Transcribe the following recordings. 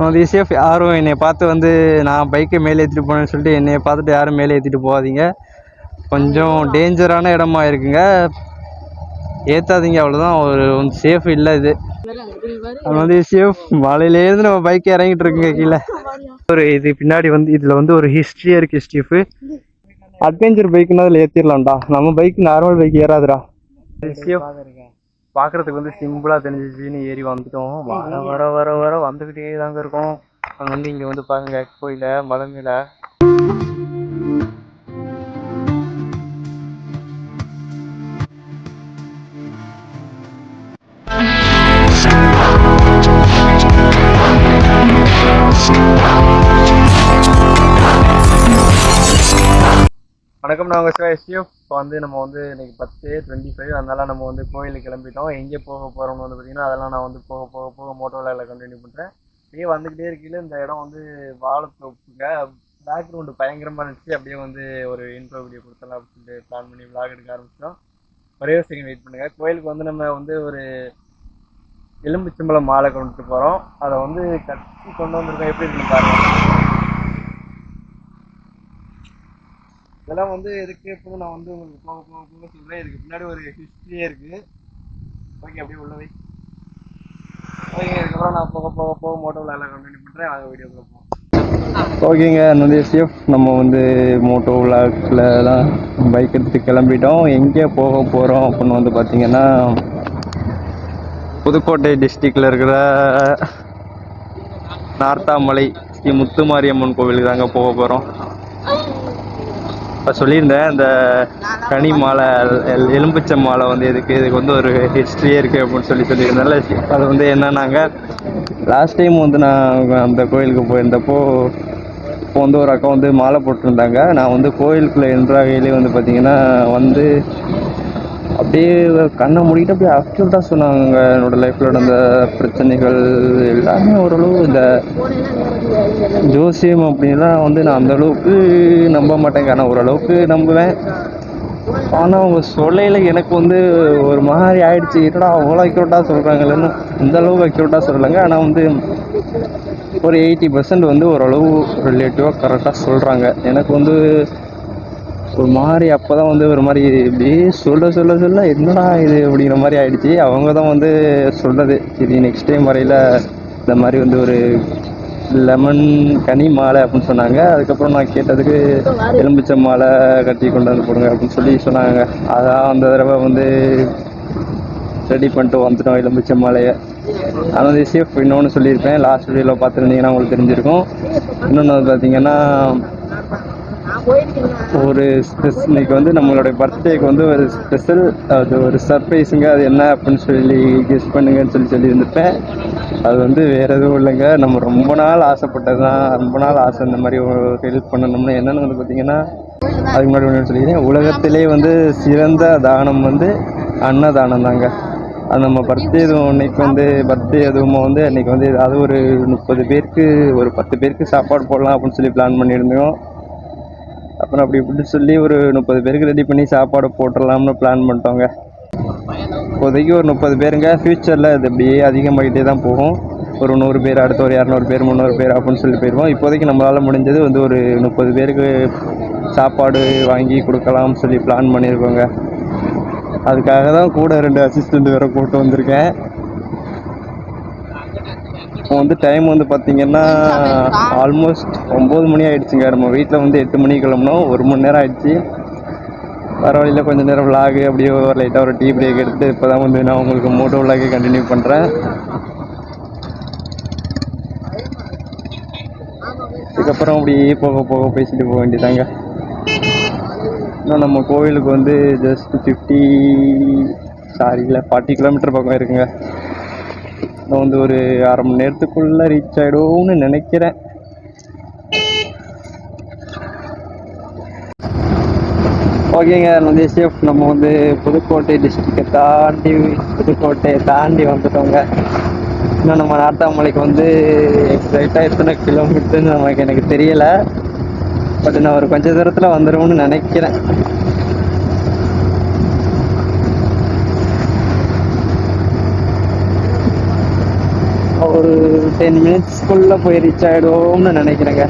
வந்து சேஃப். யாரும் என்னை பார்த்து வந்து நான் பைக்கை மேலே ஏற்றிட்டு போனேன்னு சொல்லிட்டு என்னை பார்த்துட்டு யாரும் மேலே ஏற்றிட்டு போகாதீங்க. கொஞ்சம் டேஞ்சரான இடமா இருக்குங்க, ஏற்றாதீங்க, அவ்வளோதான். ஒரு சேஃப் இல்லை இது. அது வந்து சேஃப் மலையிலேருந்து நம்ம பைக்கை இறங்கிட்டு இருக்குங்க கீழே. ஒரு இது பின்னாடி வந்து இதில் வந்து ஒரு ஹிஸ்ட்ரியாக இருக்குது ஸ்டீஃபு. அட்வென்ச்சர் பைக்குன்னா அதில் ஏற்றிடலாம்டா, நம்ம பைக் நார்மல் பைக் ஏறாதுடா. பார்க்குறதுக்கு வந்து சிம்பிளாக தெரிஞ்சிச்சின்னு ஏறி வந்துட்டோம். வர வர வர வர வந்துக்கிட்டே தாங்க இருக்கோம். அங்கே வந்து இங்கே வந்து பாருங்க கோயில மலை மேலே வணக்கம். நாங்கள் சிவ். இப்போ வந்து நம்ம வந்து இன்னைக்கு 10:25, அதனால நம்ம வந்து கோயிலுக்கு கிளம்பிட்டோம். எங்கே போக போகிறோம்னு வந்து பார்த்தீங்கன்னா அதெல்லாம் நான் வந்து போக போக போக மோட்டோவில் கண்டினியூ பண்ணுறேன். அப்படியே வந்துக்கிட்டே இருக்கையில் இந்த இடம் வந்து வாழைத்தோப்புங்க. பேக்ரவுண்டு பயங்கரமாக இருந்துச்சு. அப்படியே வந்து ஒரு இன்ட்ரோ வீடியோ கொடுத்தலாம் அப்படின்னு சொல்லிட்டு பிளான் பண்ணி விளாக் எடுக்க ஆரம்பிச்சிட்டோம். ஒரே ஒரு செகண்ட் வெயிட் பண்ணுங்கள். கோயிலுக்கு வந்து நம்ம வந்து ஒரு எலும்புச்சம்பழம் மாலை கொண்டுட்டு போகிறோம். அதை வந்து கட்டி கொண்டு வந்திருக்கோம். எப்படி இருக்குன்னு பாருங்கள். இதெல்லாம் வந்து எதுக்கு எப்போது நான் வந்து உங்களுக்கு போக போக போக சொல்கிறேன். இதுக்கு பின்னாடி ஒரு ஹிஸ்ட்ரியே இருக்குது. ஓகே, அப்படியே உள்ள வை. ஓகே, இதுக்கப்புறம் நான் போக போக போக மோட்டோவில் எல்லாம் கண்டினியூ பண்ணுறேன். அதை வீடியோக்குள்ள போவோம். ஓகேங்க, வந்து சேஃப். நம்ம வந்து மோட்டோ விளாக்லாம் பைக் எடுத்து கிளம்பிட்டோம். எங்கே போக போகிறோம் அப்படின்னு வந்து பார்த்திங்கன்னா புதுக்கோட்டை டிஸ்ட்ரிக்டில் இருக்கிற நார்த்தாமலை ஸ்ரீ முத்துமாரியம்மன் கோவிலுக்கு தாங்க போக போகிறோம். இப்போ சொல்லியிருந்தேன் இந்த கனி மாலை எலும்பிச்சை மாலை வந்து இதுக்கு வந்து ஒரு ஹிஸ்ட்ரியே இருக்குது அப்படின்னு சொல்லியிருந்தேன்ல. அது வந்து என்னன்னாங்க, லாஸ்ட் டைம் வந்து நான் அந்த கோயிலுக்கு போயிருந்தப்போ இப்போ வந்து ஒரு அக்கா வந்து மாலை போட்டிருந்தாங்க. நான் வந்து கோயிலுக்குள்ளே என்ட்ராகையிலே வந்து பார்த்திங்கன்னா வந்து அப்படியே கண்ணை மூடிக்கிட்டு அப்படியே அக்யூரேட்டாக சொன்னாங்க. என்னோடய லைஃப்பில் நடந்த பிரச்சனைகள் எல்லாமே ஓரளவு இந்த ஜோசியம் அப்படின்லாம் வந்து நான் அந்தளவுக்கு நம்ப மாட்டேங்க. ஆனால் ஓரளவுக்கு நம்புவேன். ஆனால் அவங்க சொல்லையில் எனக்கு வந்து ஒரு மாதிரி ஆயிடுச்சு. என்னடா அவ்வளோ அக்யூரேட்டாக சொல்கிறாங்களேன்னு. இந்த அளவுக்கு அக்யூரேட்டாக சொல்லலைங்க. ஆனால் வந்து ஒரு 80% வந்து ஓரளவு ரிலேட்டிவாக கரெக்டாக சொல்கிறாங்க. எனக்கு வந்து ஒரு மாதிரி அப்போ தான் வந்து ஒரு மாதிரி இப்படியே சொல்ல என்னடா இது அப்படிங்கிற மாதிரி ஆகிடுச்சி. அவங்க தான் வந்து சொல்கிறது, இது நெக்ஸ்ட் டைம் வரையில் இந்த மாதிரி வந்து ஒரு லெமன் கனி மாலை அப்படின்னு சொன்னாங்க. அதுக்கப்புறம் நான் கேட்டதுக்கு எலும்பிச்சை மாலை கட்டி கொண்டு வந்து போடுங்க அப்படின்னு சொல்லி சொன்னாங்க. அதான் அந்த தடவை வந்து ரெடி பண்ணிட்டு வந்துட்டோம் எலும்பிச்சை மாலையை. ஆனால் வந்து சேஃப் இன்னொன்று சொல்லியிருப்பேன், லாஸ்ட் வீடியோவில் பார்த்துருந்தீங்கன்னா உங்களுக்கு தெரிஞ்சிருக்கும். இன்னொன்று வந்து பார்த்தீங்கன்னா ஒரு இன்னைக்கு வந்து நம்மளுடைய பர்த்டேக்கு வந்து ஒரு ஸ்பெஷல், அது ஒரு சர்ப்ரைஸுங்க. அது என்ன அப்படின்னு சொல்லி கெஸ் பண்ணுங்கன்னு சொல்லியிருந்துப்பேன். அது வந்து வேறு எதுவும் இல்லைங்க, நம்ம ரொம்ப நாள் ஆசைப்பட்டது தான். ரொம்ப நாள் ஆசை இந்த மாதிரி ஒரு ஹெல்ப் பண்ணணும்னு. என்னென்னு வந்து பார்த்திங்கன்னா, அதுக்கு முன்னாடி ஒன்று சொல்லிக்கிறேன். உலகத்திலே வந்து சிறந்த தானம் வந்து அன்னதானம் தாங்க. அது நம்ம பர்த்டே எதுவும் அன்றைக்கி வந்து பர்த்டே எதுவும் வந்து அன்றைக்கி வந்து அது ஒரு 30 பேருக்கு ஒரு 10 பேருக்கு சாப்பாடு போடலாம் அப்படின்னு சொல்லி பிளான் பண்ணியிருந்தோம். அப்புறம் அப்படி இப்படி சொல்லி ஒரு 30 பேருக்கு ரெடி பண்ணி சாப்பாடு போட்டுடலாம்னு பிளான் பண்ணிட்டோங்க. இப்போதைக்கு ஒரு 30 பேருங்க. ஃப்யூச்சரில் அது அப்படியே அதிகமாகிட்டே தான் போகும். ஒரு 100 பேர், அடுத்த ஒரு 200 பேர், 300 பேர் அப்படின்னு சொல்லி போயிடுவோம். இப்போதைக்கு நம்மளால் முடிஞ்சது வந்து ஒரு 30 பேருக்கு சாப்பாடு வாங்கி கொடுக்கலாம்னு சொல்லி பிளான் பண்ணியிருக்கோங்க. அதுக்காக தான் கூட 2 அசிஸ்டண்ட் வேறு போட்டு வந்திருக்கேன். இப்போ வந்து டைம் வந்து பார்த்திங்கன்னா ஆல்மோஸ்ட் 9 மணி ஆகிடுச்சுங்க. நம்ம வீட்டில் வந்து 8 மணிக்கு கிளம்புனோம். 1 மணி நேரம் ஆகிடுச்சு. வர வழியில் கொஞ்சம் நேரம் விளாகு அப்படியே லைட்டாக ஒரு டீ பிரேக் எடுத்து இப்போ தான் வந்து நான் உங்களுக்கு மோட்டோ விளாகே கண்டினியூ பண்ணுறேன். இதுக்கப்புறம் அப்படியே போக போக பேசிட்டு போக வேண்டியதாங்க. இன்னும் நம்ம கோவிலுக்கு வந்து ஜஸ்ட் 40 கிலோமீட்டர் பக்கம் இருக்குங்க. இன்னும் வந்து ஒரு அரை மணி நேரத்துக்குள்ளே ரீச் ஆகிடுவோம்னு நினைக்கிறேன். ஓகேங்க, வந்து சேஃப். நம்ம வந்து புதுக்கோட்டை டிஸ்ட்ரிக்டை தாண்டி வந்துட்டோங்க. இன்னும் நம்ம நார்த்தாமலைக்கு வந்து எக்ஸாக்டாக எத்தனை கிலோமீட்டர்னு எனக்கு தெரியலை. பட் நான் ஒரு கொஞ்ச தூரத்தில் வந்துடுவோம்னு நினைக்கிறேன். ஒரு 10 மினிட்ஸ்க்குள்ளே போய் ரீச் ஆகிடுவோம்னு நினைக்கிறேங்க.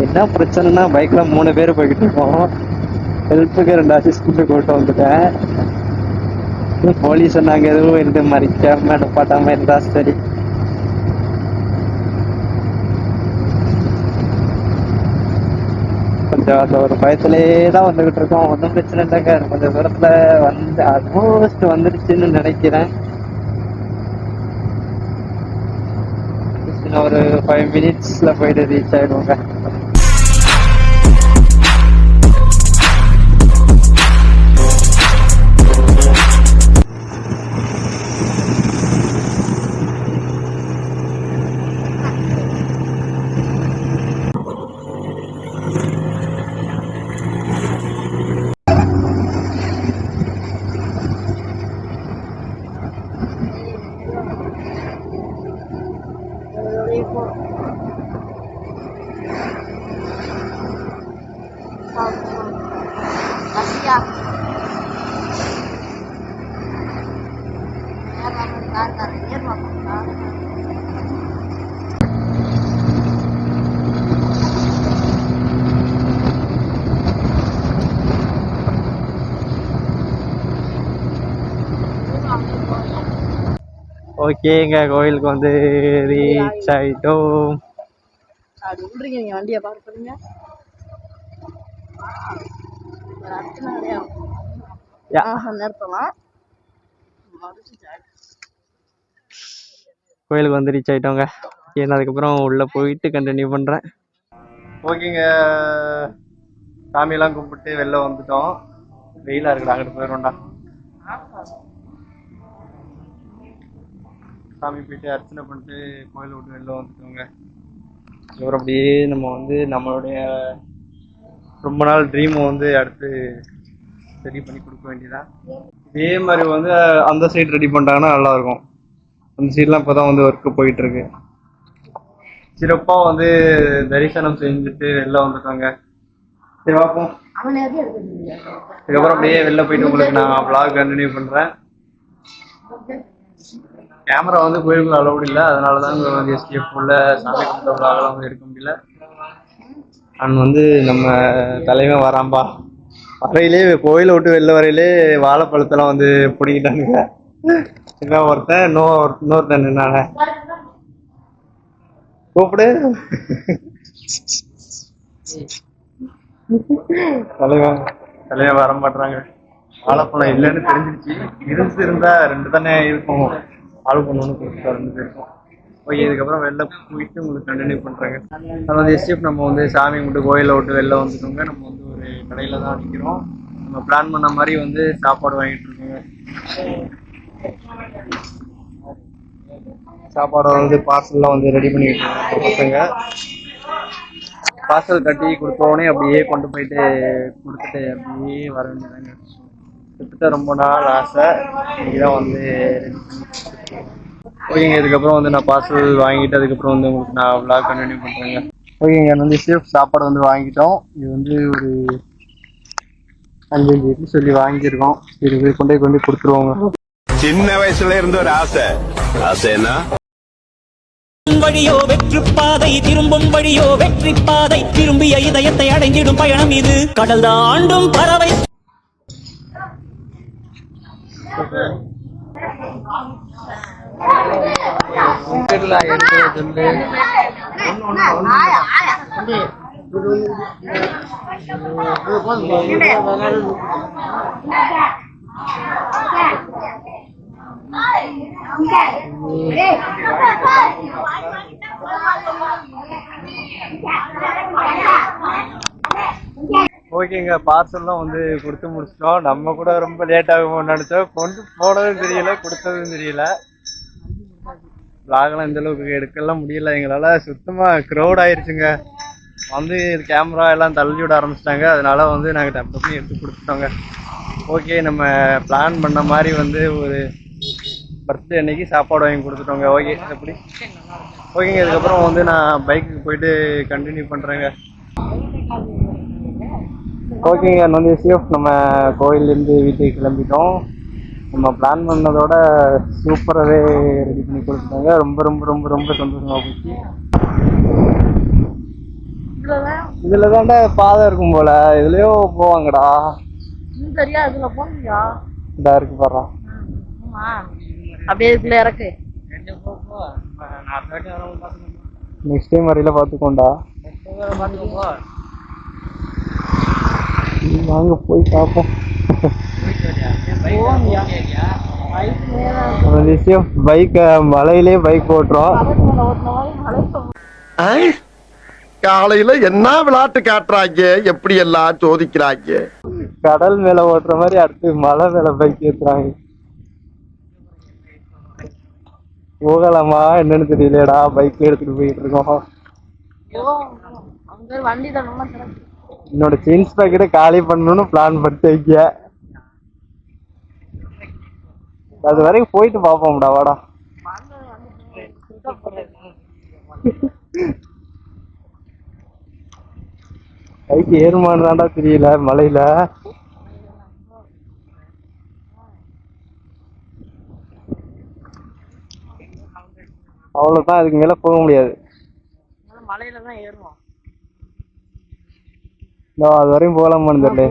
என்ன பிரச்சனைனா பைக்கில் 3 பேர் போய்கிட்டு இருக்கோம். ஹெல்ப்புக்கு 2 அசிஸ்டன்ட் கூப்பிட்டு வந்துட்டேன். போலீஸ் சொன்னாங்க எதுவும் இருந்து மறிக்காம நிப்பாட்டாம இருந்தா சரி. கொஞ்சம் அந்த ஒரு பயத்திலேயே தான் வந்துகிட்டு இருக்கோம். ஒன்றும் பிரச்சனை இல்லைங்க. கொஞ்சம் தூரத்துல வந்து ஆல்மோஸ்ட் வந்துடுச்சுன்னு நினைக்கிறேன். இன்னும் ஒரு 5 மினிட்ஸ்ல போயிட்டு ரீச் ஆயிடுவோங்க. ஓகேங்க, கோயிலுக்கு வந்து ரீச் ஆயிட்டோம். நீங்க வண்டியை பார்க்குறீங்க. கோயிலுக்கு வந்து ரீச் ஆயிட்டோங்க. ஏன்னா அதுக்கப்புறம் உள்ள போயிட்டு கண்டினியூ பண்றேன். ஓகேங்க, சாமியெல்லாம் கும்பிட்டு வெளில வந்துட்டோம். வெயிலா இருக்குடா, அங்கிட்டு போயிடும்டா. சாமி போயிட்டு அர்ச்சனை பண்ணிட்டு கோயிலை விட்டு வெளில வந்துட்டோங்க. அப்புறம் அப்படியே நம்ம வந்து நம்மளுடைய ரொம்ப நாள் ட்ரீமை வந்து அடுத்து ரெடி பண்ணி கொடுக்க வேண்டியதான். இதே மாதிரி வந்து அந்த சைடு ரெடி பண்ணிட்டாங்கன்னா நல்லா இருக்கும். அந்த சைட்லாம் இப்போதான் வந்து ஒர்க்கு போயிட்டு இருக்கு. சிறப்பாக வந்து தரிசனம் செஞ்சுட்டு வெளில வந்துட்டாங்க. சரி பார்ப்போம். இதுக்கப்புறம் அப்படியே வெளில போயிட்டு உங்களுக்கு நான் vlog கண்டினியூ பண்றேன். கேமரா வந்து கோயிலுக்குள்ள அலோடு இல்லை, அதனால தான் எஸ்கேப் உள்ள சாமி கும்பிட்ட vlogலாம் வந்து எடுக்க முடியல. அண்ட் வந்து நம்ம தலைவன் வராம்பா, வரையிலே கோயிலை விட்டு வெளில வரையிலே வாழைப்பழத்தெல்லாம் வந்து பிடிக்கிட்டானுங்க. என்ன ஒருத்தன் இன்னொருத்தன் நின்னாங்க. கூப்பிடு தலைவன் வர மாட்டாங்க. வாழைப்பழம் இல்லைன்னு தெரிஞ்சிருச்சு. இருந்தா 2 தானே இருக்கும். ஆள் பண்ணணும்னு கொடுத்துட்டா 2 பேருக்கும். ஓகே, இதுக்கப்புறம் வெளில போயிட்டு உங்களுக்கு கண்டினியூ பண்றாங்க. அதாவது எஸ்டிஎஃப் நம்ம வந்து சாமி கும்பிட்டு கோயிலை விட்டு வெளில வந்துட்டோங்க. நம்ம வந்து ஒரு கடையில தான் நிற்கிறோம். நம்ம பிளான் பண்ண மாதிரி வந்து சாப்பாடு வாங்கிட்டு இருக்கோங்க. சாப்பாடு வந்து பார்சல்லாம் வந்து ரெடி பண்ணிட்டு இருக்கோம் பசங்க. பார்சல் கட்டி கொடுத்தோடனே அப்படியே கொண்டு போயிட்டு கொடுத்துட்டு அப்படியே வர வேண்டியதாங்க. கிட்டத்தட்ட ரொம்ப நாள் ஆசை, இன்னைக்குதான் வந்து ஓகேங்க. இதுக்கப்புறம் வந்து நான் பார்சல் வாங்கிட்டு அதுக்கப்புறம் வந்து உங்களுக்கு நான் vlog கண்டினியூ பண்றேங்க. ஓகேங்க, வந்து சேஃப் சாப்பாடு வந்து வாங்கிட்டோம். இது வந்து ஒரு 5 சொல்லி வாங்கியிருக்கோம். இது போய் கொண்டு கொடுத்துருவாங்க. சின்ன வயசுல இருந்து ஒரு ஆசை என்ன வழியோ வெற்றி பாதை, திரும்பும் வழியோ வெற்றி பாதை, திரும்பிய இதயத்தை அடைந்திடும் பயணம் இது. கடல் தாண்டும் பறவை. ஓகேங்க, பார்சல்லாம் வந்து கொடுத்து முடிச்சிட்டோம். நம்ம கூட ரொம்ப லேட் ஆகும் நினைச்சோம். கொண்டு போனதும் தெரியல, கொடுத்ததும் தெரியல. vlogலாம் இந்த அளவுக்கு எடுக்கலாம் முடியல எங்களால. சுத்தமா க்ரௌட் ஆயிருச்சுங்க. வந்து கேமரா எல்லாம் தள்ளி விட ஆரம்பிச்சிட்டாங்க. அதனால வந்து நாங்கள் டப்பு எடுத்து கொடுத்துட்டோங்க. ஓகே, நம்ம பிளான் பண்ண மாதிரி வந்து ஒரு பர்த்டே அன்னைக்கு சாப்பாடு வாங்கி கொடுத்துட்டோங்க. ஓகே, எப்படி ஓகேங்க. இதுக்கப்புறம் வந்து நான் பைக்குக்கு போயிட்டு கண்டினியூ பண்ணுறேங்க. ஓகேங்க, வந்து சேஃப். நம்ம கோயிலேருந்து வீட்டுக்கு கிளம்பிட்டோம். நம்ம பிளான் பண்ணதோட சூப்பராகவே ரெடி பண்ணி கொடுத்துட்டாங்க. ரொம்ப ரொம்ப ரொம்ப ரொம்ப சந்தோஷமாக போச்சு. இதில் தாண்டா பாதை இருக்கும் போல, இதுலேயோ போவாங்கடா. சரியா இதுல போனியா? இதா இருக்கு பாரு. அப்படியே இதுல இறக்கு. நெக்ஸ்ட் டைம் வரையில பார்த்துக்கோண்டா. வாங்க போய் பார்ப்போம். பைக் மலையிலே பைக் ஓட்டுறோம். காலையில என்ன விளையாட்டு காட்டுறாங்க, எப்படி எல்லாம் சோதிக்கிறாங்க. கடல் மேல ஓட்டுற மாதிரி அடுத்து மலை மேல பைக் ஏத்துறாங்க. போகலாமா என்னன்னு தெரியலடா, பைக்ல எடுத்துட்டு போயிட்டு இருக்கோம். வண்டி தான் என்னோட ஜீன்ஸ் பாக்கெட்டை காலி பண்ணணும்னு பிளான் பண்ணிட்டு வைக்க. அது வரைக்கும் போயிட்டு பாப்போம்டா, வாடா. பைக் ஏறுமானதாண்டா தெரியல மலையில. அவ்வளவுதான், அதுக்கு மேல போக முடியாது. மலையில தான் ஏறுவோம். அது வரையும் போகலாமான்னு தெரியல.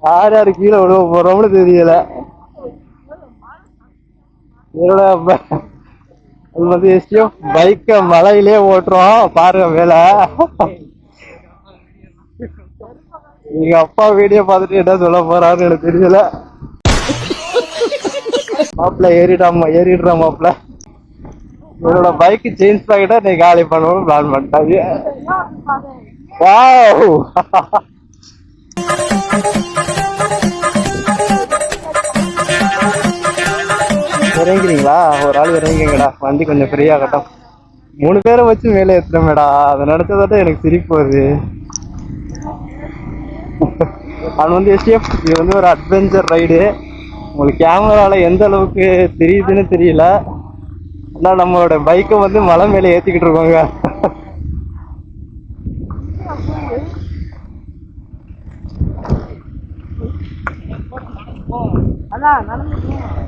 யார் யாரு கீழே விழுவ போறோம்னு தெரியல. என்னோட அது வந்து எஸ்டிஎஃப் பைக்க மலையிலே ஓட்டுறோம் பாருங்க மேல. எங்க அப்பா வீடியோ பார்த்துட்டு என்ன சொல்ல போறாருன்னு எனக்கு தெரியல. மாப்பிள்ள ஏறிடுறா மாப்பிள்ள. என்னோட பைக் சேஞ்ச் பாக்கெட்டா நீ காலி பண்ணணும்னு பிளான் பண்ணிட்டாங்க. வாவ், இறங்கிறீங்களா? ஒரு ஆள் இறங்கிங்கடா, வண்டி கொஞ்சம் ஃப்ரீ ஆகட்டும். 3 பேரை வச்சு மேலே ஏற்றுறமேடா, அதை நினைச்சதோட எனக்கு சிரிப்பு வருது. அது வந்து எஸ்டிஎஃப், இது வந்து ஒரு அட்வென்ச்சர் ரைடு. உங்களுக்கு கேமரால எந்த அளவுக்கு தெரியுதுன்னு தெரியல. ஆனால் நம்மளோட பைக்கை வந்து மலை மேலே ஏற்றிக்கிட்டு இருக்கோங்க.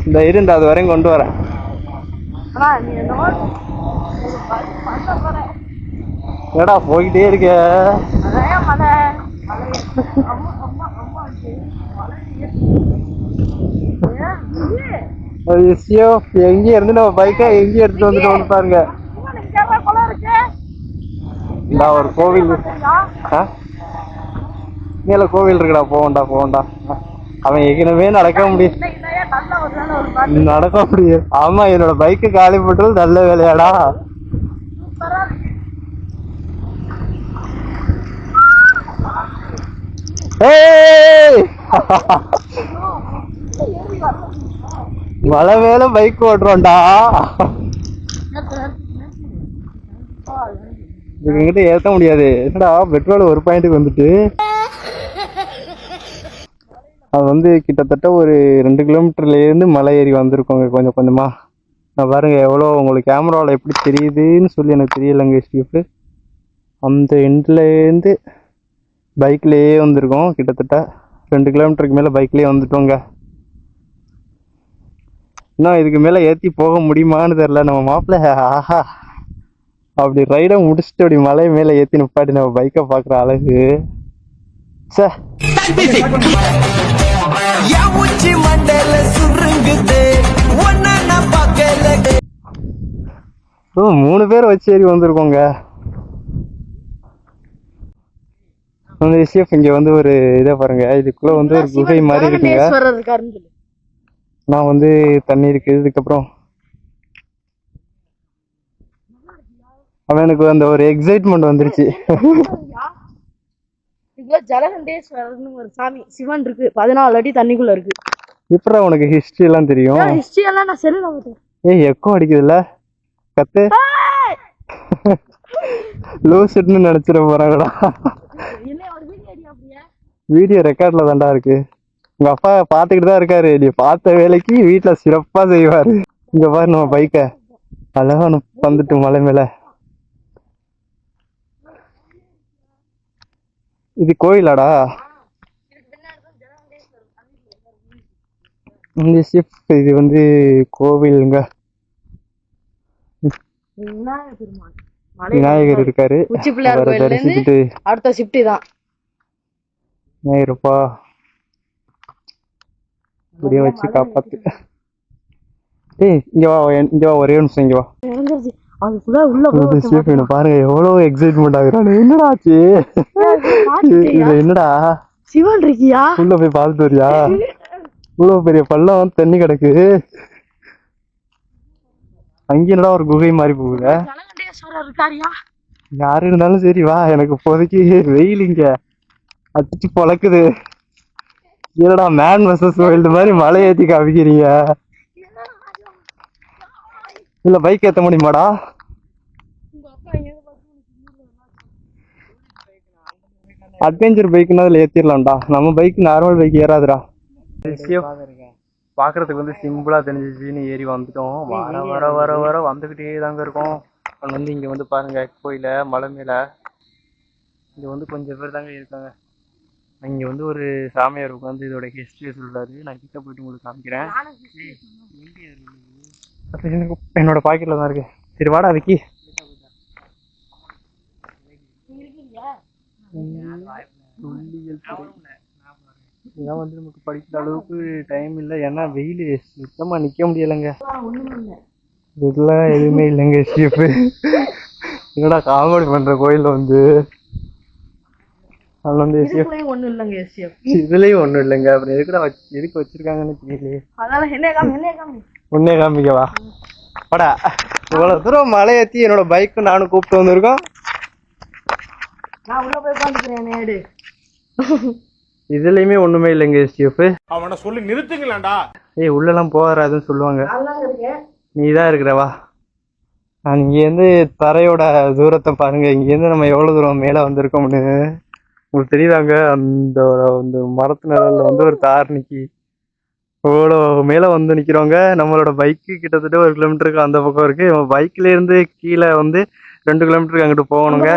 இந்த இருந்த அது வரையும் கொண்டு வரேன். ஏடா போய்கிட்டே இருக்க. எங்கேயும் இருந்து நம்ம பைக்கை எங்கேயும் எடுத்துட்டு வந்துட்டு பாருங்க. நான் ஒரு கோவில் மேல கோவில் இருக்குடா, போகண்டா. அவன் ஏற்கனவே நடக்க முடியாது. ஆமா, என்னோட பைக்கு காலி போட்டது நல்ல வேலையாடா. மலை மேல பைக் ஓட்டுறோம்டா. எங்கிட்ட ஏத்த முடியாது. என்னடா பெட்ரோல் ஒரு பாயிண்ட்டுக்கு வந்துட்டு. அது வந்து கிட்டத்தட்ட ஒரு 2 கிலோமீட்டர்லேருந்து மலை ஏறி வந்திருக்கோங்க கொஞ்சம் கொஞ்சமா. நான் பாருங்க எவ்வளோ உங்களுக்கு கேமராவில் எப்படி தெரியுதுன்னு சொல்லி எனக்கு தெரியலைங்க. ஸ்டீஃபு அந்த எண்ட்லேருந்து பைக்லேயே வந்திருக்கோம். கிட்டத்தட்ட 2 கிலோமீட்டருக்கு மேலே பைக்லேயே வந்துட்டோங்க. இன்னும் இதுக்கு மேலே ஏற்றி போக முடியுமான்னு தெரில. நம்ம மாப்பிள்ள ஆஹா அப்படி ரைடை முடிச்சுட்டு அப்படி மலை மேலே ஏற்றி நிப்பாட்டி நம்ம பைக்கை பார்க்குற அழகு சார். 3 பேர் வச்சு ஏறி வந்திருக்கோங்க. இங்க வந்து ஒரு இதை பாருங்க, இதுக்குள்ள வந்து ஒரு குகை மாதிரி இருக்குங்க. நான் வந்து தண்ணி இருக்கு. இதுக்கப்புறம் அவனுக்கு அந்த ஒரு எக்ஸைட்மெண்ட் வந்துருச்சு. ஜலகண்டேஸ்வரர்னு ஒரு சாமி சிவன் இருக்கு, 14 அடி தண்ணிக்குள்ள இருக்கு. இப்ப உனக்கு ஹிஸ்டரி எல்லாம் தெரியும்? ஹிஸ்டரி எல்லாம் நான் செல்லுல பார்த்தேன். ஏய் எக்கோ அடிக்குதுல்ல, கத்து. லூசிட்னு நினைச்சிட போறாங்கடா. வீடியோ ரெக்கார்ட்ல தான்டா இருக்கு. உங்க அப்பா பாத்துக்கிட்டு தான் இருக்காரு. நீ பார்த்த வேலைக்கு வீட்டுல சிறப்பா செய்வாரு. இங்க பாரு நம்ம பைக்கை அழகா வந்துட்டு மலை மேல. இது கோயிலாடா? இந்த ஷிஃப்ட் இது வந்து கோவிலுங்க. விநாயகர் பெருமாள் விநாயகர் இருக்காரு. உச்சி பிள்ளையார் அவரை கோயில்ல இருந்து தரிசிச்சுட்டு அடுத்த ஷிஃப்ட் தான். விநாயகர்ப்பா இப்படியே வச்சு காப்பாத்து. ஏய் இங்க வா, இங்க வா, ஒரே நிமிஷம் இங்க வா. இறங்குறது அது ஃபுல்லா உள்ள போகுது. ஸ்டீஃபன் பாருங்க எவ்வளவு எக்ஸைட்மெண்ட் ஆகுறானு. என்னடா ஆச்சு? இது என்னடா? சிவன் இருக்கியா? உள்ள போய் பார்த்துட்டு வரியா? இவ்வளவு பெரிய பள்ளம் தண்ணி கிடக்கு. அங்க என்னடா ஒரு குகை மாதிரி போகுது. ஜலகண்டேஸ்வரர் இருக்காரியா? யாரு இருந்தாலும் சரி வா, எனக்கு இப்போதைக்கு வெயில் இங்க அடிச்சு பொழக்குது. என்னடா மேன் வர்சஸ் வைல்டு மாதிரி மலை ஏத்தி காமிக்கிறீங்க. இல்ல பைக் ஏத்த முடியுமாடா? அட்வென்ச்சர் பைக்குன்னா அதுல ஏத்திடலாம்டா. நம்ம பைக் நார்மல் பைக் ஏறாதுடா. பாக்குறதுக்கு வந்து சிம்பிளா தெரிஞ்சிச்சுன்னு ஏறி வந்துட்டோம். வர வர வர வர வந்துகிட்டே தாங்க இருக்கோம். வந்து இங்க வந்து பாருங்க கோயில மலை மேல இங்க வந்து கொஞ்சம் பேர் தாங்க இருக்காங்க. இங்க வந்து ஒரு சாமியார் உட்காந்து இதோட ஹிஸ்டரியை சொல்றாரு. நான் கிட்ட போயிட்டு உங்களுக்கு காமிக்கிறேன். என்னோட பாக்கெட்ல தான் இருக்கு. சரி வாடா விக்கி. இதெல்லாம் வந்து நமக்கு படிக்கிற அளவுக்கு டைம் இல்லை. ஏன்னா வெயில் சுத்தமா நிக்க முடியலைங்க. இதெல்லாம் எதுவுமே இல்லைங்க. ஷீப்பு என்னடா காமெடி பண்ற கோயில்ல வந்து அதுல வந்து ஒண்ணும் இல்லைங்க. இதுலயும் ஒண்ணும் இல்லைங்க. அப்புறம் எதுக்கு வச்சிருக்காங்கன்னு தெரியலையே. அதெல்லாம் என்ன உன்னே காமிக்கவா? படா இவ்வளவு தூரம் மலை ஏத்தி என்னோட பைக்கு நானும் கூப்பிட்டு வந்திருக்கோம். நான் உள்ள போய் உட்காந்துக்கிறேன் நேடு. இதுலயுமே ஒண்ணுமே இல்லைங்க. ஸ்டீஃப் அவனை சொல்லி நிறுத்துங்களேன்டா. ஏய் உள்ளெல்லாம் போகாதுன்னு சொல்லுவாங்க. நீதான் இருக்கிறவா. நான் இங்கேருந்து தரையோட தூரத்தை பாருங்க. இங்கேருந்து நம்ம எவ்வளவு தூரம் மேல வந்திருக்கோம்னு உங்களுக்கு தெரியுதாங்க. அந்த மரத்து நிழல்ல வந்து ஒரு தார் நிக்கி இவ்வளோ மேல வந்து நிக்கிறவங்க. நம்மளோட பைக்கு கிட்டத்தட்ட 1 கிலோமீட்டருக்கு அந்த பக்கம் இருக்கு. பைக்ல இருந்து கீழே வந்து 2 கிலோமீட்டருக்கு அங்கிட்டு போகணுங்க.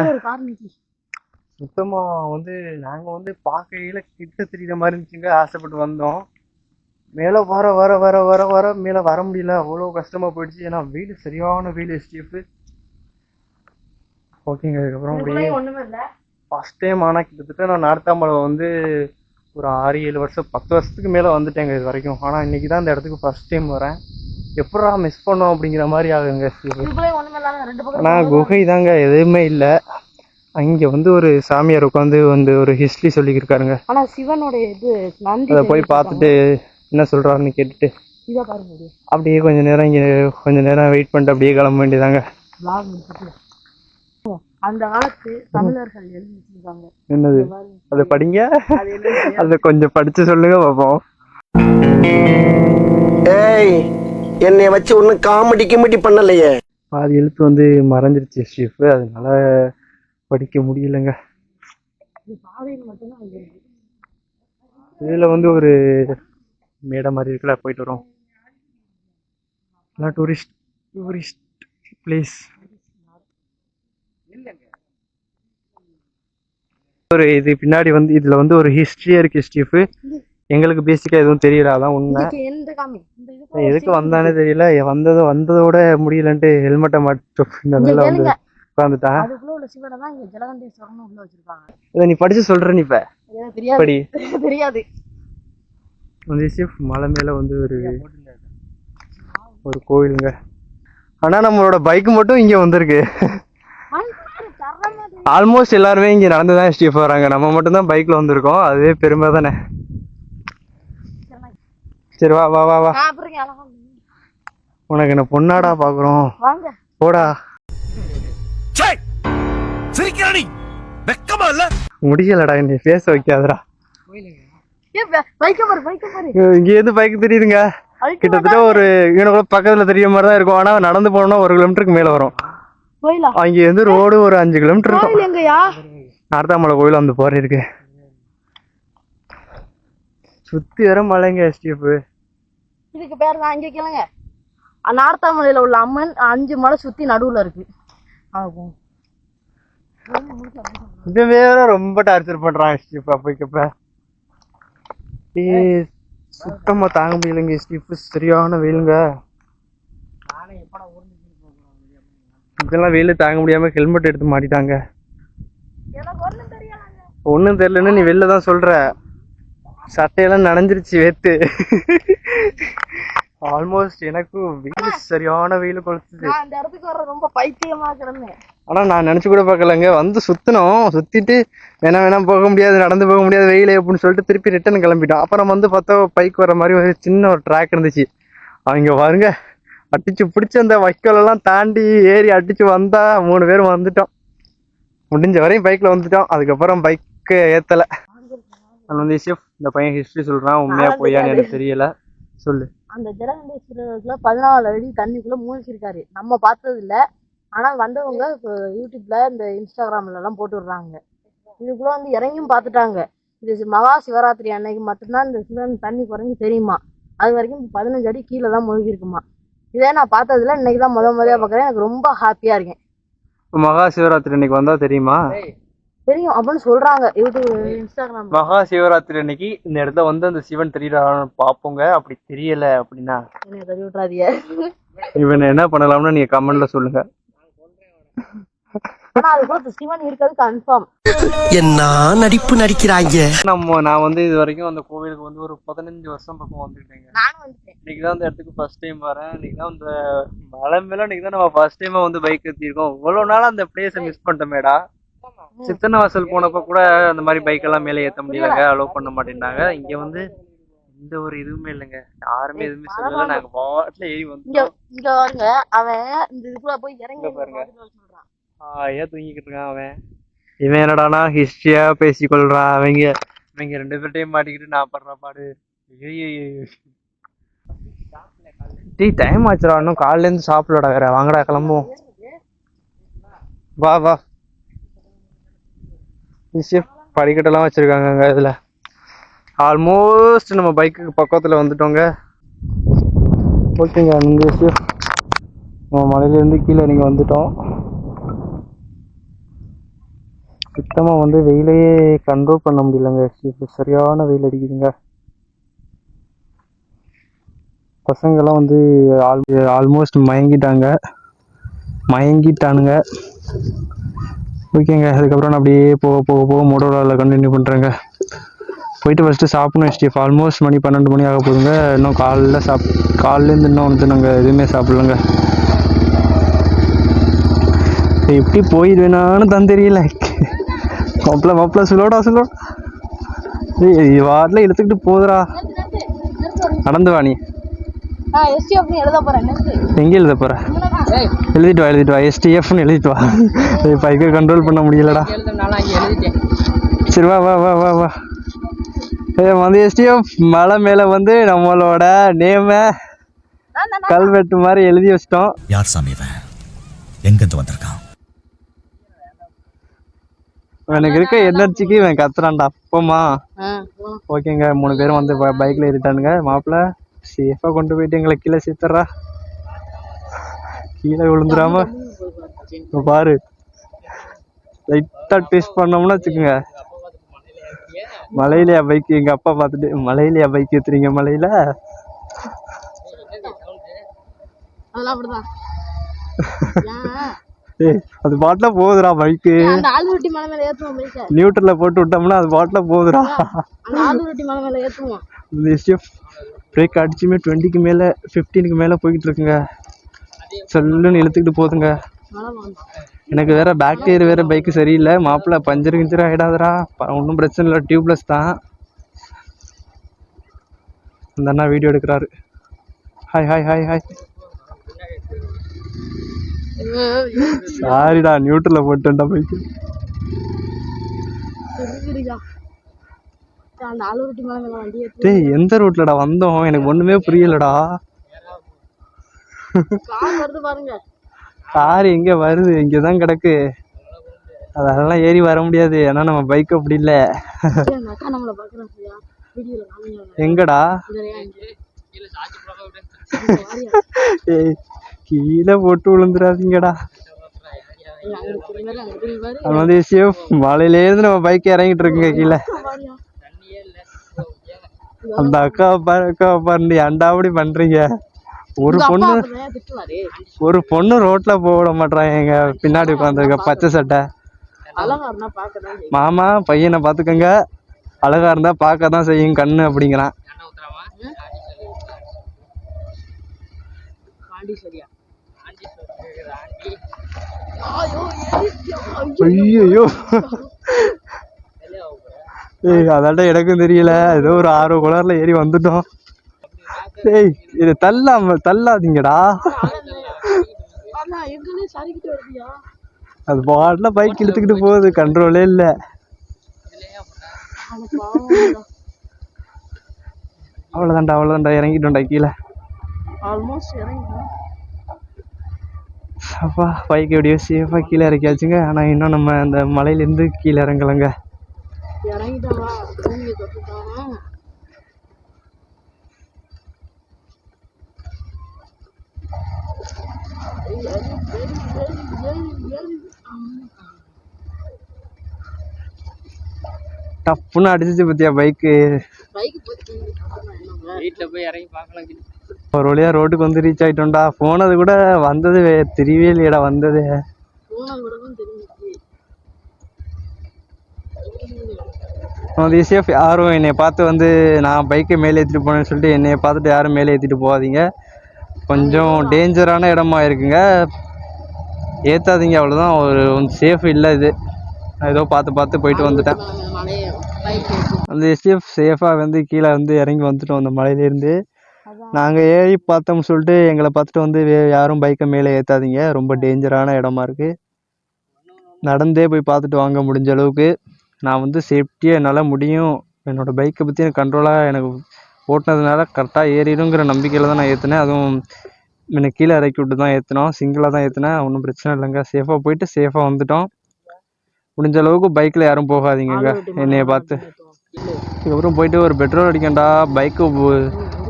சுத்தமா வந்து நாங்க வந்து பார்க்கையில கிட்ட தெரியுற மாதிரி இருந்துச்சுங்க. ஆசைப்பட்டு வந்தோம். மேல வர வர வர வர வர மேல வர முடியல. அவ்வளோ கஷ்டமா போயிடுச்சு. ஏன்னா வெயில் சரியான வெயில். ஸ்டீஃப் ஓகேங்க. அதுக்கப்புறம் அப்படியே ஃபர்ஸ்ட் டைம் ஆனா கிட்டத்தட்ட நான் நார்த்தாமலை வந்து ஒரு 6-7 வருஷம் 10 வருஷத்துக்கு மேல வந்துட்டேங்க இது வரைக்கும். ஆனா இன்னைக்கு தான் இந்த இடத்துக்கு ஃபர்ஸ்ட் டைம் வரேன். எப்படா மிஸ் பண்ணோம் அப்படிங்கிற மாதிரி ஆகுங்க. ஆனா குகை தாங்க, எதுவுமே இல்லை. அங்க வந்து ஒரு சாமியார் உட்காந்து வந்து ஒரு ஹிஸ்டரி சொல்லிக்கிருக்காருங்க. ஆனா சிவனோட இது அதை போய் பார்த்துட்டு என்ன சொல்றாருன்னு கேட்டுட்டு அப்படியே கொஞ்ச நேரம் வெயிட் பண்ணிட்டு அப்படியே கிளம்ப வேண்டியதாங்க. அந்த காலத்து தமிழர்கள் எழுதி வச்சிருக்காங்க. என்னது? அதை படிங்க. அதை கொஞ்சம் படிச்சு சொல்லுங்க பாப்போம். ஏய் என்னைய வச்சு ஒன்னும் காமெடி கிமெடி பண்ணலையே. பாதி எழுத்து வந்து மறைஞ்சிருச்சு ஷீஃப். அதனால படிக்க முடியலங்க. இதுல வந்து ஒரு மேடை மாதிரி இருக்குல்ல, போயிட்டு வரோம். Tourist place. ஒரு இது பின்னாடி வந்து இதுல வந்து ஒரு ஹிஸ்டரியா இருக்கு ஸ்டீஃப். எங்களுக்கு பேசிக்கா எதுவும் தெரியல. அதான் உண்மை. எதுக்கு வந்தானே தெரியல. வந்ததோட முடியலன்ட்டு ஹெல்மெட்டை மாட்டு வந்து உட்காந்துட்டான். இதை நீ படிச்சு சொல்ற. நீ இப்ப படி. தெரியாது. மலை மேல வந்து ஒரு கோயிலுங்க. ஆனா நம்மளோட பைக் மட்டும் இங்க வந்திருக்கு. ஆல்மோஸ்ட் எல்லாருமே இங்க நடந்துதான் ஸ்டீஃப் வராங்க. நம்ம மட்டும் தான் பைக்ல வந்திருக்கோம். அதுவே பெருமை தானே. சரி வா வா வா வா. உனக்கு என்ன பொண்ணாடா பாக்குறோம். போடா. முடியலடா, என்னை பேச வைக்காதடா. இங்க இருந்து பைக் தெரியுதுங்க. கிட்டத்தட்ட ஒரு பக்கத்துல தெரிய மாதிரி தான் இருக்கும். ஆனா நடந்து போனோம்னா 1 கிலோமீட்டருக்கு மேல வரும். அங்க இருந்து ரோடு ஒரு 5 கிலோமீட்டர் இருக்கும். நார்த்தாமலை கோயில் அந்த போற இருக்கு. சுத்தி வர மலைங்க ஸ்டீஃப். இதுக்கு பேர் தான். இங்க கேளுங்க. நார்த்தாமலையில உள்ள அம்மன் 5 மலை சுத்தி நடுவுல இருக்கு. ஆகும். இது வேற ரொம்ப டார்ச்சர் பண்றான் ஸ்டீஃப். அப்ப சுத்தமா தாங்க முடியலைங்க ஸ்டீஃப். சரியான வெயிலுங்க. இதெல்லாம் வெயில தாங்க முடியாம ஹெல்மெட் எடுத்து மாட்டிட்டாங்க. ஒன்றும் தெரியலன்னு நீ வெளில தான் சொல்ற. சட்டையெல்லாம் நனைஞ்சிருச்சு வேத்து. ஆல்மோஸ்ட் எனக்கு வெயில் சரியான வெயில் கொளுத்துது. அந்த இடத்துக்கு வர ரொம்ப பைத்தியமா கிடந்தேன். ஆனா நான் நினைச்சு கூட பார்க்கலங்க. வந்து சுத்திட்டு வேணா போக முடியாது, நடந்து போக முடியாது வெயிலே அப்படின்னு சொல்லிட்டு திருப்பி ரிட்டர்ன் கிளம்பிட்டோம். அப்புறம் வந்து பார்த்தா பைக் வர மாதிரி ஒரு சின்ன ஒரு ட்ராக் இருந்துச்சு. அவங்க பாருங்க அடிச்சு பிடிச்சி அந்த வைக்கோல் எல்லாம் தாண்டி ஏறி அடிச்சு வந்தா 3 பேரும் வந்துட்டோம். முடிஞ்ச வரையும் பைக்ல வந்துட்டோம். அதுக்கப்புறம் பைக்கு ஏத்தல. நான் வந்து இந்த பையன் ஹிஸ்டரி சொல்றான், உண்மையா பொய்யான்னு எனக்கு தெரியல. சொல்லு. அந்த ஜலகண்டேஸ்வரர்ல 14 அடி தண்ணிக்குள்ள மூழ்கிருக்காரு. நம்ம பார்த்தது இல்ல. ஆனா வந்தவங்க யூடியூப்ல இந்த இன்ஸ்டாகிராம்ல எல்லாம் போட்டு விடுறாங்க. இதுக்குள்ள வந்து இறங்கியும் பார்த்துட்டாங்க. இது மகா சிவராத்திரி அன்னைக்கு மட்டும்தான் இந்த சிவன் தண்ணி குறைஞ்சி தெரியுமா. அது வரைக்கும் 15 அடி கீழே தான் மூழ்கி இருக்குமா. இதே நான் பார்த்ததுல இன்னைக்கு தான் முறையா பார்க்குறேன். எனக்கு ரொம்ப ஹாப்பியா இருக்கேன். மகா சிவராத்திரி அன்னைக்கு வந்தா தெரியுமா? தெரியும் அப்படின்னு சொல்றாங்க யூடியூப் இன்ஸ்டாகிராம். மகா சிவராத்திரி அன்னைக்கு இந்த இடத்துல வந்து அந்த சிவன் தெரியறான்னு பாப்போங்க. அப்படி தெரியல அப்படின்னா எனக்கு தெரிய விட்டுறாதீங்க. இவன் என்ன பண்ணலாம்னு நீங்க கமெண்ட்ல சொல்லுங்க. ஆனா அதுக்குள்ள சிவன் இருக்கிறது கன்ஃபார்ம். என்ன நடிப்பு நடிக்கிறாங்க. நான் வந்து இது வரைக்கும் அந்த கோவிலுக்கு வந்து ஒரு 15 வருஷம் பக்கம் வந்துட்டேங்க. நானும் வந்துட்டேன். இன்னைக்குதான் அந்த இடத்துக்கு ஃபர்ஸ்ட் டைம் வரேன். இன்னைக்குதான் இந்த மலை மேல இன்னைக்குதான் நம்ம ஃபர்ஸ்ட் டைமா வந்து பைக் ஏற்றிருக்கோம். இவ்வளவு நாள் அந்த பிளேஸை மிஸ் பண்ணிட்டோமேடா. சித்தன வாசல் போனப்ப கூட அந்த மாதிரி பைக் எல்லாம் மேலே ஏற்ற முடியலங்க, அலோவ் பண்ண மாட்டேன்னாங்க. இங்க வந்து எந்த ஒரு இதுவுமே இல்லைங்க, யாருமே எதுவுமே சொல்லல. நாங்க பாட்டுல ஏறி வந்து இங்க பாருங்க, அவன் இந்த இதுக்குள்ள போய் இறங்கி பாருங்க ஏன் தூங்கிக்கிட்டு இருக்கான் அவன். இவன் என்னடானா ஹிஸ்டரியா பேசிக்கொள்றான். இவங்க 2 பேர்ட்டையும் மாட்டிக்கிட்டு நான் படுற பாடு. டீ டைம் ஆச்சுடா, இன்னும் காலையில இருந்து சாப்பிடலடா வேற. வாங்கடா கிளம்புவோம். வா படிக்கட்டெல்லாம் வச்சிருக்காங்க இதுல. ஆல்மோஸ்ட் நம்ம பைக்குக்கு பக்கத்துல வந்துட்டோங்க. ஓகேங்க, நம்ம மலையிலேருந்து கீழே நீங்கள் வந்துட்டோம். சுத்தமாக வந்து வெயிலையே கண்ட்ரோல் பண்ண முடியலங்க. இப்போ சரியான வெயில் அடிக்குதுங்க. பசங்கள்லாம் வந்து ஆல்மோஸ்ட் மயங்கிட்டானுங்க. ஓகேங்க, அதுக்கப்புறம் நான் அப்படியே போக மோட்டோரோவில் கண்டினியூ பண்ணுறேங்க. போயிட்டு ஃபஸ்ட்டு சாப்பிடணும் ஸ்டீஃப். ஆல்மோஸ்ட் மணி 12 மணி ஆக போதுங்க. இன்னும் காலையிலேருந்து இன்னும் வந்து நாங்கள் எதுவுமே சாப்பிட்லங்க. எப்படி போயிடுவேனான்னு தான் தெரியல. மாப்பிள்ள சொல்லோடா வாட்டில் எடுத்துக்கிட்டு போதுடா. நடந்து வா. நீ எங்கே எழுத போற? எழுதிட்டு வா. STFன்னு எழுதிட்டு வா. பைக்கை கண்ட்ரோல் பண்ண முடியலடா. சரி வா. வந்து STF மலை மேல வந்து நம்மளோட நேம கல்வெட்டு மாதிரி எழுதி வச்சிட்டோம். யார் சாமி இவன்? எங்கிருந்து வந்திருக்கான்? எனக்கு இருக்க எனர்ஜிக்கு இவன் கத்துறான்டா அப்பமா. ஓகேங்க, 3 பேரும் வந்து பைக்ல ஏறிட்டானுங்க. மாப்பிள்ள சேஃபா கொண்டு போயிட்டு எங்களை கீழே சேர்த்துறா. கீழே விழுந்துடாம பாரு. லைட்டா டெஸ்ட் பண்ணோம்னா வச்சுக்கோங்க. மலையிலையா பைக்? எங்க அப்பா பார்த்துட்டு மலையிலையா பைக் ஏத்துறீங்க? மலையில அது பாட்டுல போகுதுடா பைக்கு. நியூட்ரல்ல போட்டு விட்டோம்னா அது பாட்டுல போகுதுடா. பிரேக் அடிச்சுமே 20க்கு மேல 15க்கு மேல போய்கிட்டு இருக்குங்க. சொல்லுன்னு இழுத்துக்கிட்டு போகுதுங்க. எனக்கு வேற பேக் டயர் வேற பைக்கு சரியில்லை. மாப்பிள்ள பஞ்சர் கிஞ்சர் ஆகிடாதரா. ஒன்றும் பிரச்சனை இல்லை, டியூப்லெஸ் தான். அந்த அண்ணா வீடியோ எடுக்கிறாரு. ஹாய். சாரிடா, நியூட்ரல்ல போட்டுட்டா பைக்கு. டேய், எந்த ரூட்லடா வந்தோம்? எனக்கு ஒண்ணுமே புரியலடா. கார் எங்க வருது? இங்கதான் கிடக்கு. அதெல்லாம் ஏறி வர முடியாது, ஏன்னா நம்ம பைக் அப்படி இல்ல. எங்கடா? ஏய் கீழே போட்டு விழுந்துடாதீங்கடா. அவன் வந்து சேஃப் மலையிலேருந்து நம்ம பைக் இறங்கிட்டு இருக்குங்க கீழே. அந்த அக்காவை பாரு ஏன்டா அப்படி பண்றீங்க? ஒரு பொண்ணு ரோட்ல போக விட மாட்டாங்க. எங்க பின்னாடி உட்காந்துருக்க பச்சை சட்டை மாமா பையனை பாத்துக்கங்க, அழகா இருந்தா பார்க்கதான் செய்யும் கண்ணு அப்படிங்கிறான். ஐயோ ஏய் அதாட்ட எனக்கும் தெரியல, ஏதோ ஒரு 6 குளர்ல ஏறி வந்துட்டோம். ஏய் இது தள்ளாதீங்கடா. அது பாட்டுல பைக் இழுத்துக்கிட்டு போகுது, கண்ட்ரோலே இல்ல. அவ்வளவுதான்டா இறங்கிட்டோம்டா கீழே. அப்பா பைக் எப்படியோ சேஃபா கீழே இறக்கியாச்சுங்க. ஆனா இன்னும் நம்ம அந்த மலையிலேருந்து கீழே இறங்கலைங்க. டப்புன்னு அடிச்சிச்சு பத்தியா பைக்கு. ஒரு வழியா ரோட்டுக்கு வந்து ரீச் ஆயிட்டோம்டா. போனது கூட வந்தது தெரியவே இல்லையடா வந்தது. ஈஸியாக யாரும் என்னை பார்த்து வந்து நான் பைக்கை மேலே ஏற்றிட்டு போனேன்னு சொல்லிட்டு என்னைய பார்த்துட்டு யாரும் மேலே ஏற்றிட்டு போகாதீங்க. கொஞ்சம் டேஞ்சரான இடமா இருக்குங்க, ஏற்றாதீங்க அவ்வளோதான். ஒரு சேஃப் இல்லை இது. நான் ஏதோ பார்த்து போயிட்டு வந்துட்டேன். அந்த சேஃபாக வந்து கீழே வந்து இறங்கி வந்துட்டோம் அந்த மலையிலேருந்து. நாங்கள் ஏறி பார்த்தோம்னு சொல்லிட்டு எங்களை பார்த்துட்டு வந்து யாரும் பைக்கை மேலே ஏற்றாதீங்க, ரொம்ப டேஞ்சரான இடமா இருக்குது. நடந்தே போய் பார்த்துட்டு வாங்க முடிஞ்ச அளவுக்கு. நான் வந்து சேஃப்டியாக என்னால் முடியும், என்னோடய பைக்கை பற்றி எனக்கு கண்ட்ரோலாக எனக்கு ஓட்டினதுனால கரெக்டாக ஏறிடுங்கிற நம்பிக்கையில் தான் நான் ஏற்றினேன். அதுவும் எனக்கு கீழே இறக்கி விட்டு தான் ஏற்றினோம், சிங்கிளாக தான் ஏற்றினேன். ஒன்றும் பிரச்சனை இல்லைங்க, சேஃபாக போயிட்டு சேஃபாக வந்துட்டோம். முடிஞ்ச அளவுக்கு பைக்கில் யாரும் போகாதீங்க என்னைய பார்த்து. இதுக்கப்புறம் போயிட்டு ஒரு பெட்ரோல் அடிக்கண்டா, பைக்கு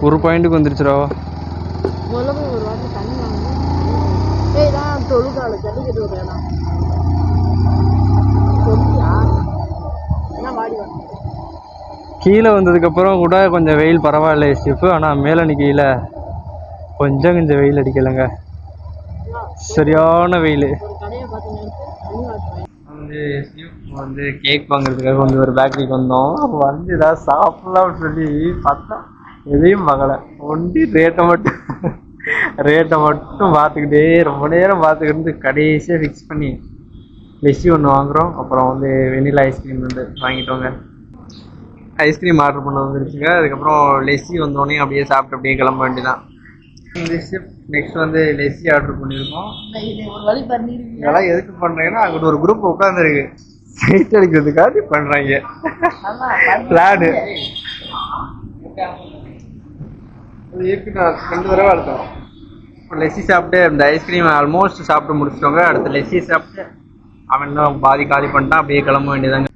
ஒரு பாயிண்ட்டுக்கு வந்துருச்சுரோ. கீழே வந்ததுக்கப்புறம் கூட கொஞ்சம் வெயில் பரவாயில்ல ஸ்டெப்பு. ஆனால் மேலே நிற்கையில் கொஞ்சம் வெயில் அடிக்கலைங்க, சரியான வெயில். வந்து கேக் வாங்குறதுக்காக வந்து ஒரு பேக்கரிக்கு வந்தோம். வந்து ஏதாவது சாப்பிட்லாம்னு சொல்லி பார்த்தா எதையும் வாங்கலை. ஒண்டி ரேட்டை மட்டும் பார்த்துக்கிட்டே ரொம்ப நேரம் பார்த்துக்கிட்டு கடைசியாக ஃபிக்ஸ் பண்ணி லெஸ்ஸி ஒன்று வாங்குகிறோம். அப்புறம் வந்து வெனிலா ஐஸ்கிரீம் வந்து வாங்கிட்டோங்க. ஐஸ்கிரீம் ஆர்டர் பண்ண வந்துருச்சுங்க. அதுக்கப்புறம் லெஸ்ஸி வந்தோடனே அப்படியே சாப்பிட்டு அப்படியே கிளம்ப வேண்டியதான். நெக்ஸ்ட் வந்து லெஸ்ஸி ஆர்டர் பண்ணியிருக்கோம். இதெல்லாம் எதுக்கு பண்ணுறீங்கன்னா அங்கிட்ட ஒரு குரூப் உட்காந்துருக்கு, சைட் அடிக்கிறதுக்காக பண்ணுறாங்க பிளானு. நான் 2 தடவை எடுத்தோம். லெஸ்ஸி சாப்பிட்டு இந்த ஐஸ்கிரீம் ஆல்மோஸ்ட் சாப்பிட்டு முடிச்சிட்டோங்க. அடுத்து லெஸ்ஸி சாப்பிட்டு அவன் இன்னும் பாதி காலி பண்ணிட்டான், அப்படியே கிளம்ப வேண்டியதாங்க.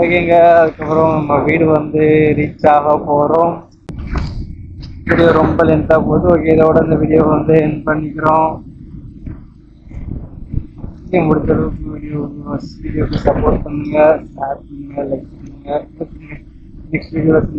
ஓகேங்க, அதுக்கப்புறம் நம்ம வீடு வந்து ரீச் ஆக போகிறோம். வீடியோ ரொம்ப லென்த்தாக போகுது. ஓகே, இதோட இந்த வீடியோ வந்து எண்ட் பண்ணிக்கிறோம். முடிஞ்ச அளவுக்கு வீடியோக்கு சப்போர்ட் பண்ணுங்கள், ஷேர் பண்ணுங்கள், லைக் பண்ணுங்கள். நெக்ஸ்ட் வீடியோவில்